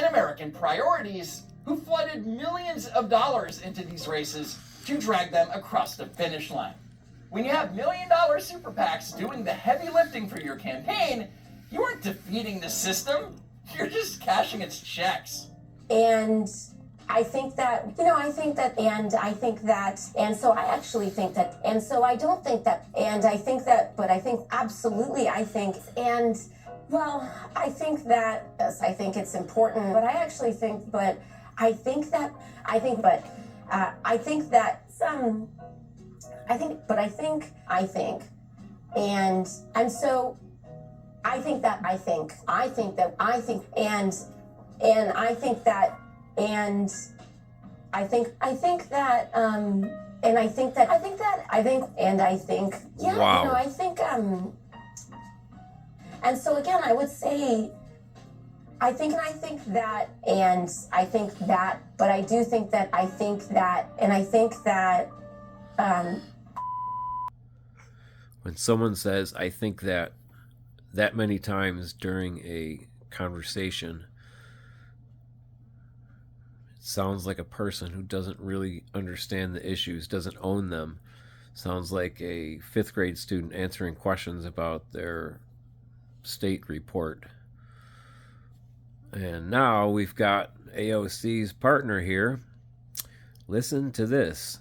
and American priorities who flooded millions of dollars into these races to drag them across the finish line. When you have million-dollar super PACs doing the heavy lifting for your campaign, you aren't defeating the system, you're just cashing its checks. And I think that, and so I actually think that, and so I don't think that, and I think that, but I think absolutely, I think, and well, I think that, yes, I think it's important, but I actually think, but I think that, I think, but I think that some, I think, but I think, and so I think that, I think that, and I think that, and I think that, and I think that, yeah, wow. I think, and so again, I would say, I think that, but I do think that, I think that, and I think that, when someone says, I think that many times during a conversation, it sounds like a person who doesn't really understand the issues, doesn't own them. Sounds like a 5th grade student answering questions about their state report. And now we've got AOC's partner here. Listen to this.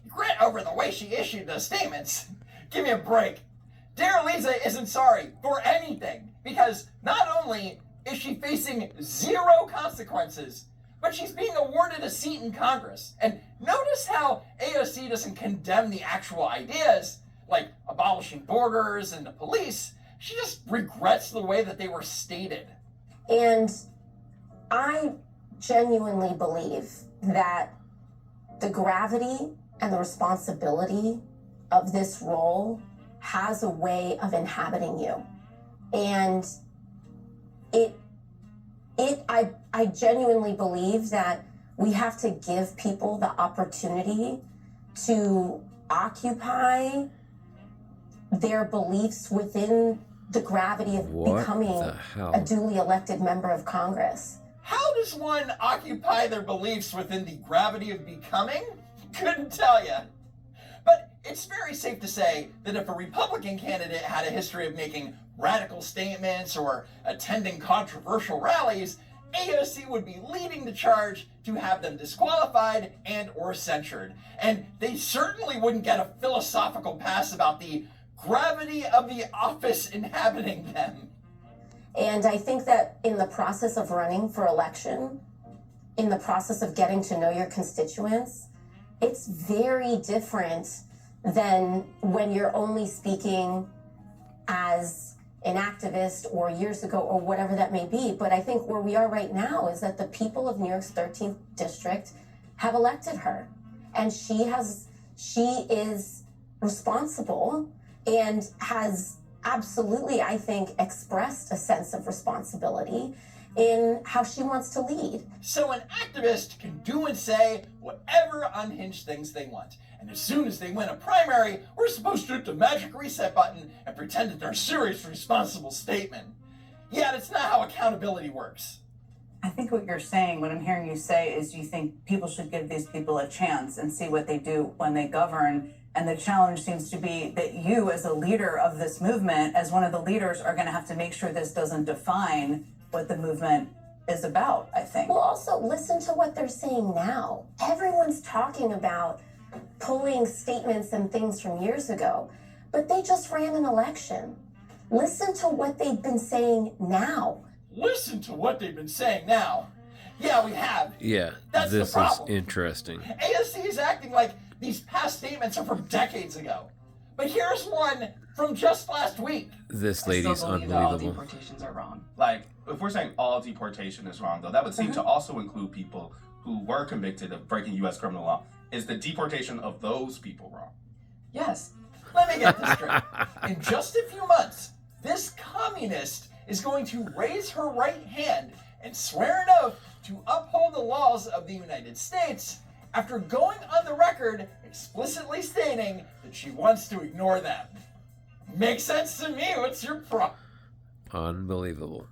Grit over the way she issued those statements. Give me a break. Dear Lisa isn't sorry for anything, because not only is she facing 0 consequences, but she's being awarded a seat in Congress. And notice how AOC doesn't condemn the actual ideas, like abolishing borders and the police. She just regrets the way that they were stated. And I genuinely believe that the gravity and the responsibility of this role has a way of inhabiting you. And I genuinely believe that we have to give people the opportunity to occupy their beliefs within the gravity of becoming a duly elected member of Congress. How does one occupy their beliefs within the gravity of becoming? Couldn't tell you. But it's very safe to say that if a Republican candidate had a history of making radical statements or attending controversial rallies, AOC would be leading the charge to have them disqualified and or censured. And they certainly wouldn't get a philosophical pass about the gravity of the office inhabiting them. And I think that in the process of running for election, in the process of getting to know your constituents, it's very different than when you're only speaking as an activist or years ago or whatever that may be. But I think where we are right now is that the people of New York's 13th district have elected her. And she is responsible and has absolutely, I think, expressed a sense of responsibility in how she wants to lead. So an activist can do and say whatever unhinged things they want. And as soon as they win a primary, we're supposed to hit the magic reset button and pretend that they're a serious, responsible statement. Yeah, that's not how accountability works. I think what you're saying, what I'm hearing you say, is you think people should give these people a chance and see what they do when they govern. And the challenge seems to be that you, as a leader of this movement, as one of the leaders, are going to have to make sure this doesn't define what the movement is about, I think. Well, also listen to what they're saying now. Everyone's talking about pulling statements and things from years ago, but they just ran an election. Listen to what they've been saying now. Listen to what they've been saying now. Yeah, we have. Yeah, That's this the problem. is interesting. AOC is acting like these past statements are from decades ago. But here's one from just last week. This lady's all unbelievable. deportations are wrong. Like, if we're saying all deportation is wrong, though, that would seem to also include people who were convicted of breaking U.S. criminal law. Is the deportation of those people wrong? Yes. Let me get this straight. In just a few months, this communist is going to raise her right hand and swear an oath to uphold the laws of the United States after going on the record explicitly stating that she wants to ignore them. Makes sense to me. What's your problem? Unbelievable.